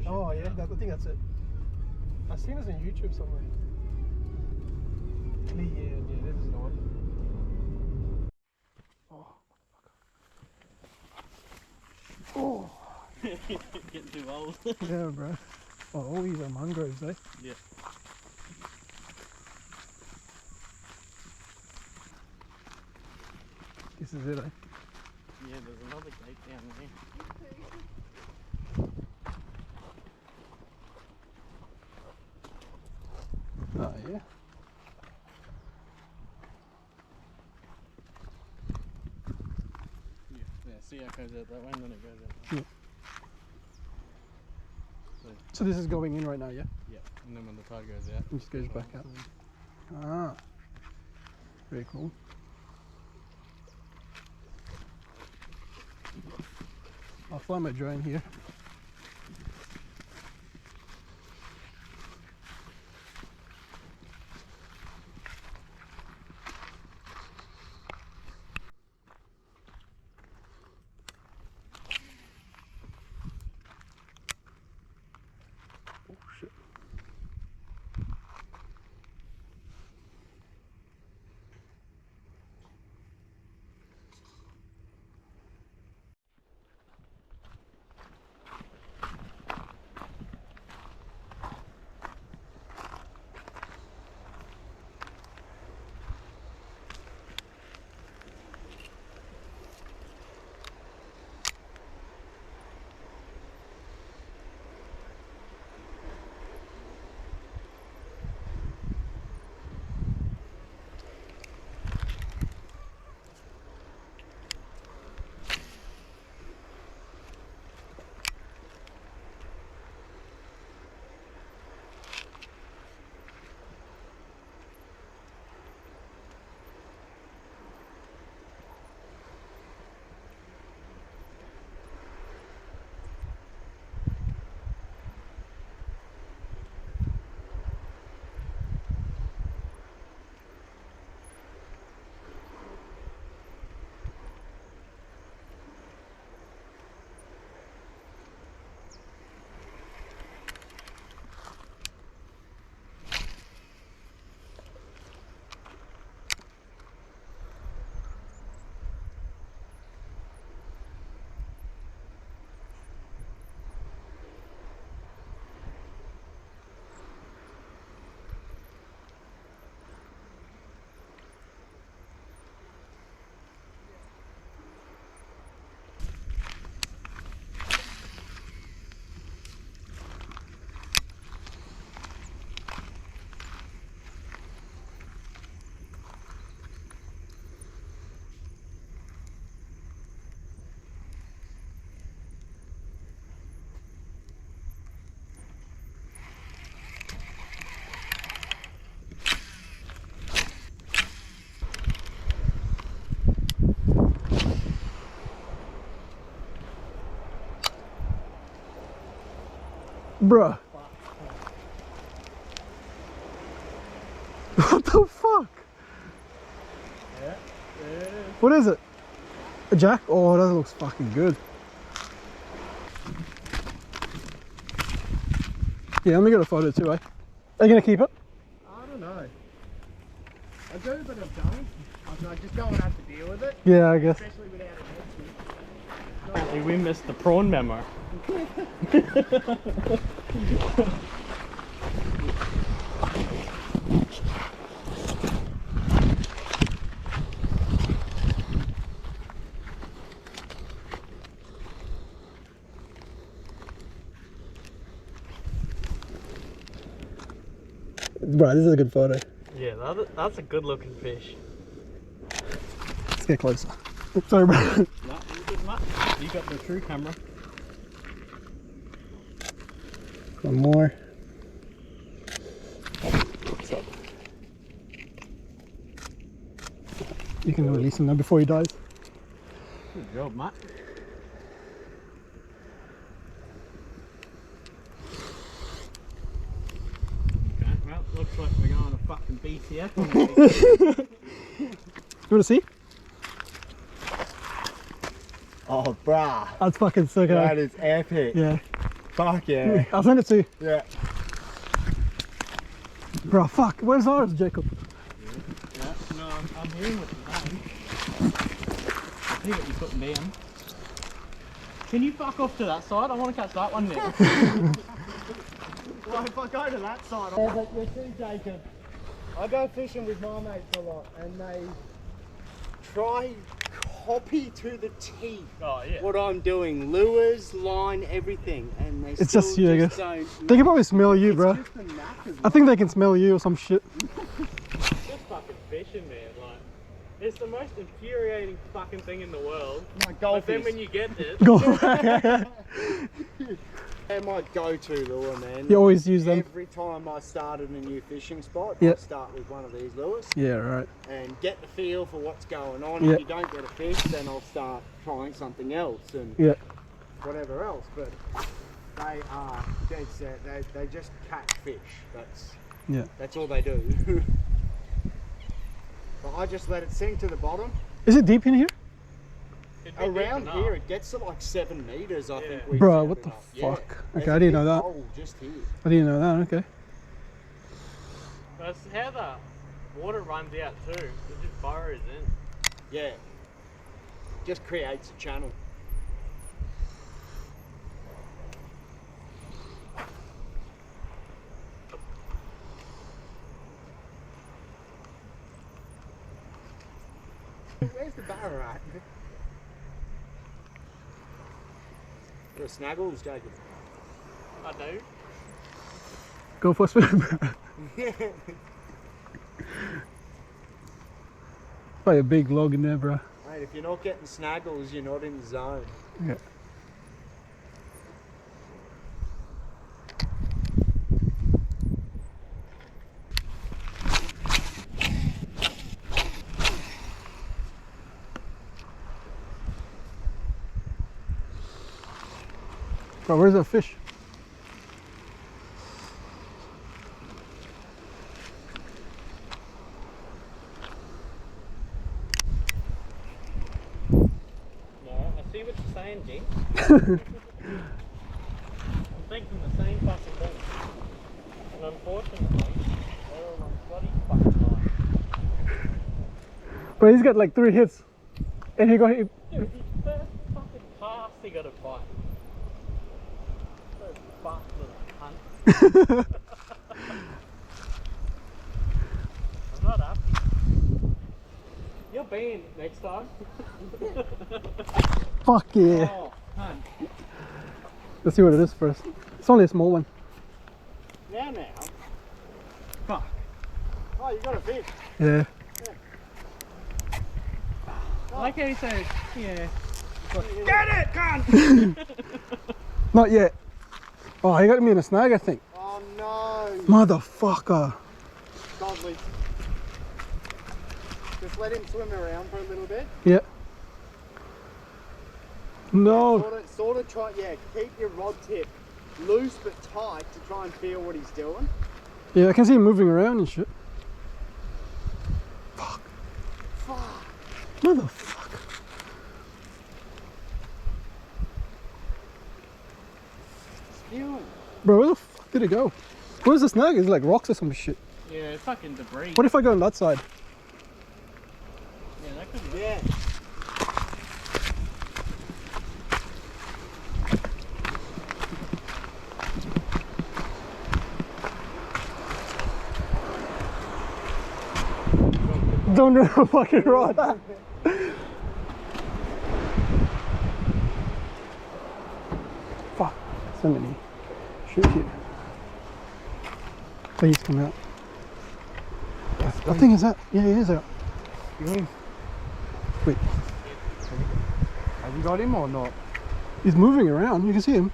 Oh yeah, I think that's it. I've seen this on YouTube somewhere. Yeah, this is the one. Oh. Getting too old. Yeah, bro. Oh, all these are mangroves, eh? Yeah. This is it, eh? Yeah, there's another gate down there. Oh, yeah. Yeah, see how it goes out that way and then it goes out that way. Yeah. So this is going in right now, yeah? Yeah, and then when the tide goes out, it just goes back out. Ah, very cool. I'll fly my drone here. Oh shit. Bruh. What the fuck? Yeah, there it is. What is it? A jack? Oh, that looks fucking good. Yeah, let me get a photo too, eh? Are you gonna keep it? I don't know. I do, but I don't. I just don't have to deal with it. Yeah, I guess. Especially without a headset. Apparently we missed the prawn memo. Right, this is a good photo. Yeah, that's a good looking fish. Let's get closer. Sorry, bro. No, you good, Matt. You got the true camera. One more. You can release him now before he dies. Good job, Matt. Okay, well, looks like we're going to fucking BCF. You want to see? Oh, brah. That's fucking sick. That is epic. Yeah. Fuck yeah. I'll send it to you. Yeah. Bro, fuck. Where's ours, Jacob? Yeah, no, I'm hearing what you're saying. I see what you're putting down. Can you fuck off to that side? I want to catch that one now. Well, if I go to that side, yeah, but you see, Jacob, I go fishing with my mates a lot, and they try copy to the T Oh, yeah. what I'm doing. Lures, line, everything, and they It's still just you, I guess. don't. They can probably smell you, It's bro. just the knack as I think they can smell you or some shit. Just fucking fishing, man. Like, it's the most infuriating fucking thing in the world. my But goldfish. then when you get it, Go. They're my go-to lure, man. You always use them. Every time I start at a new fishing spot, Yeah. I start with one of these lures Yeah, right. and get the feel for what's going on. Yeah. If you don't get a fish, then I'll start trying something else and Yeah. whatever else. But they are dead set. They just catch fish. That's all they do. But I just let it sink to the bottom. Is it deep in here? it'd be Around deep here, enough. it gets to like 7 meters. I Yeah. think. We Bro, found what it the up. Yeah. fuck? There's Okay, a I didn't know big that. hole just here. I didn't know that, okay. That's how the water runs out too. It just burrows in. Yeah. Just creates a channel. Where's the barra at? The snaggles, Jacob. I do. Go for a swim, bro. Probably a big log in there, bro. Mate, if you're not getting snaggles, you're not in the zone. Yeah. Bro, where's that fish? No, I see what you're saying, G. I'm thinking the same fucking thing. And unfortunately, they're all on bloody fucking line. Bro, he's got like 3 hits. And he got hit. Dude, his first fucking pass, he got a bite. So fuck little cunt. I'm not happy. You're banned next time. Fuck yeah. Oh, cunt. Let's see what it is first. It's only a small one. Now. Fuck. Oh, you got a fish. Yeah. I like how he said, yeah. Get it, cunt! Not yet. Oh, he got me in a snag, I think. Oh no. Motherfucker. Godly. Just let him swim around for a little bit. Yeah. No. Sort of try, yeah, keep your rod tip loose but tight to try and feel what he's doing. Yeah, I can see him moving around and shit. Fuck. Fuck. Motherfucker. Spewing. Bro, where the fuck did it go? Where's the snag? It's like rocks or some shit. Yeah, it's fucking debris. What if I go on that side? Yeah, that could be. Yeah. Don't do a fucking rod. Fuck. So many. Shoot here. Please come out. I think it's out. Yeah, he is out. Wait. Have you got him or not? He's moving around. You can see him.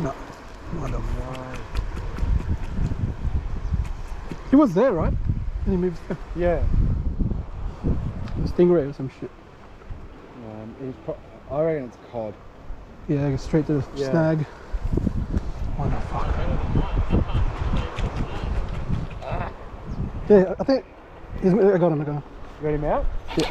No. Motherfucker. He was there, right? And he moved there. Yeah. A stingray or some shit. I reckon it's cod. Yeah, go straight to the Yeah. snag. Motherfucker. Yeah, I think I got him. You got him out? Yeah.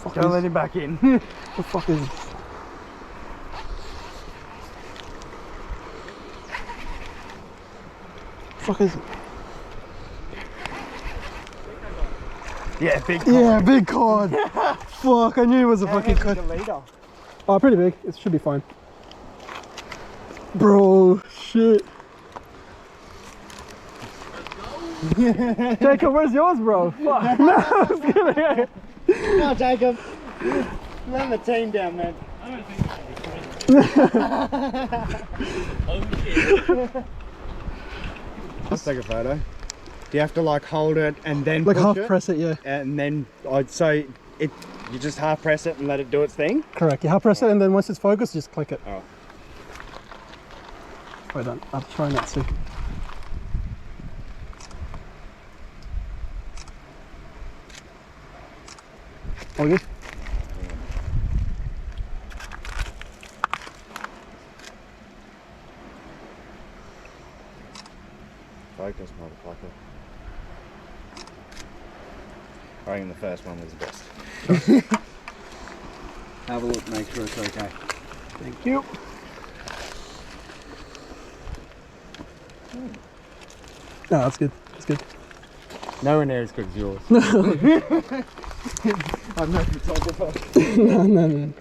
fuck Don't is, let him back in. the fuck is... Fuck is it? Yeah, big cod. Yeah, big cod. Fuck, I knew it was a fucking cod. Leader. Oh, pretty big. It should be fine. Bro, shit. Jacob, where's yours, bro? Fuck. No, I was kidding. No, Jacob. Let the team down, man. I don't think it should be oh shit. Let's take a photo. Do you have to like hold it and then Like push half it? press it, yeah. And then I'd say it. You just half press it and let it do its thing. Correct. You half press it and then once it's focused, just click it. Oh. Wait on. I'm trying that too. All good? Focus, motherfucker. I reckon the first one was the best. Have a look, make sure it's okay. Thank you. No, that's good. That's good. Nowhere near as good as yours. I'm no photographer. No.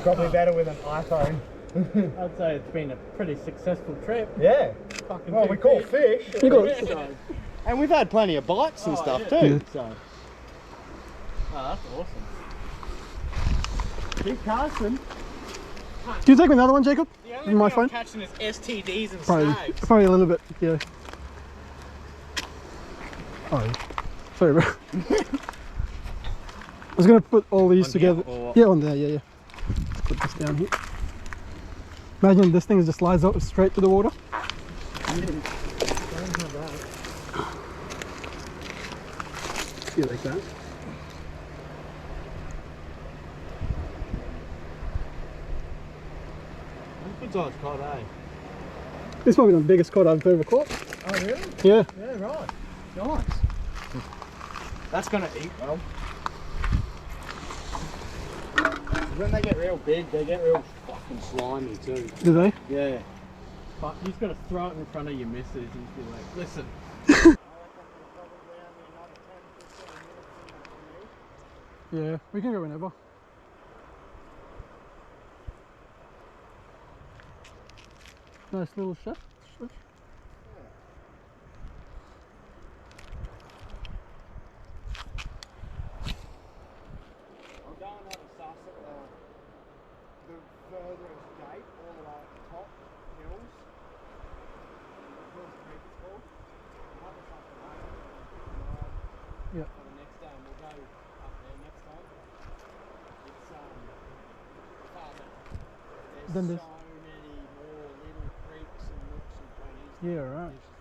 Probably better with an iPhone. I'd say it's been a pretty successful trip. Yeah. Fucking Well, two we caught fish. fish. You got- So, And we've had plenty of bites and stuff yeah. too. Yeah. So oh, that's awesome. keep casting. Can you take me another one, Jacob? The only In my thing phone? I'm catching is STDs and Probably, snags. probably a little bit, yeah. Oh, yeah. Sorry, bro. I was gonna put all these On together. here or what? Yeah, on there, yeah. Put this down here. Imagine this thing just slides up straight to the water. See, like that. Good size cod, eh? This is probably the biggest cod I've ever caught. Oh really? Yeah. Yeah, right. Nice. That's gonna eat well. When they get real big, they get real fucking slimy too. Do they? Yeah. But you just gotta throw it in front of your missus and be like, listen. Yeah, we can go whenever. Nice little shot. I'm going out of Southside, the furthest gate, all the way at the top hills. Hills Creek it's called. We'll have us up the way. Yeah. For the next day, and we'll go up there next time. It's farther. There's Then so this. many more little creeks and nooks and crannies. Yeah, right. There's